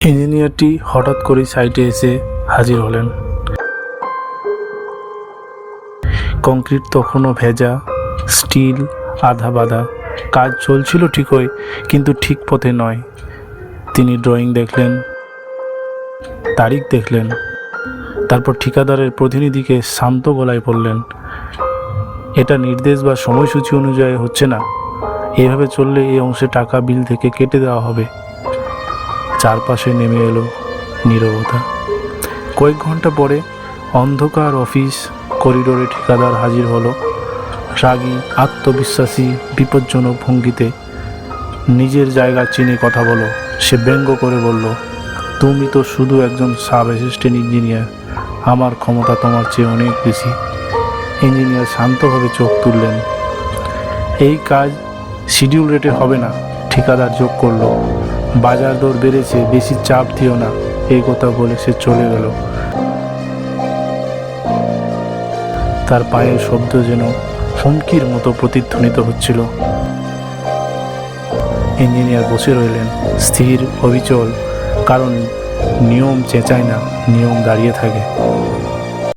ইঞ্জিনিয়ারটি হঠাৎ করেই সাইটে এসে হাজির হলেন। কংক্রিট তখনও ভেজা, স্টিল আধা বাঁধা। কাজ চলছিল ঠিকই, কিন্তু ঠিক পথে নয়। তিনি ড্রয়িং দেখলেন, তারিখ দেখলেন, তারপর ঠিকাদারের প্রতিনিধিকে শান্ত গলায় বললেন, এটা নির্দেশ বা সময়সূচি অনুযায়ী হচ্ছে না। এভাবে চললে এই অংশে টাকা বিল থেকে কেটে দেওয়া হবে। চারপাশে নেমে এলো নীরবতা। কয়েক ঘন্টা পরে অন্ধকার অফিস করিডোরে ঠিকাদার হাজির হলো, রাগী, আত্মবিশ্বাসী, বিপজ্জনক ভঙ্গিতে। নিজের জায়গা চিনে কথা বলো, সে ব্যঙ্গ করে বলল, তুমি তো শুধু একজন সাব অ্যাসিস্ট্যান্ট ইঞ্জিনিয়ার, আমার ক্ষমতা তোমার চেয়ে অনেক বেশি। ইঞ্জিনিয়ার শান্তভাবে চোখ তুললেন। এই কাজ শিডিউল রেটে হবে না, ঠিকাদার যোগ করলো। বাজার দর বেড়েছে, বেশি চাপ দিও না। এই কথা বলে সে চলে গেল। তার পায়ের শব্দ যেন হুমকির মতো প্রতিধ্বনিত হচ্ছিল। ইঞ্জিনিয়ার বসে রইলেন, স্থির, অবিচল, কারণ নিয়ম চেঁচায় না, নিয়ম দাঁড়িয়ে থাকে।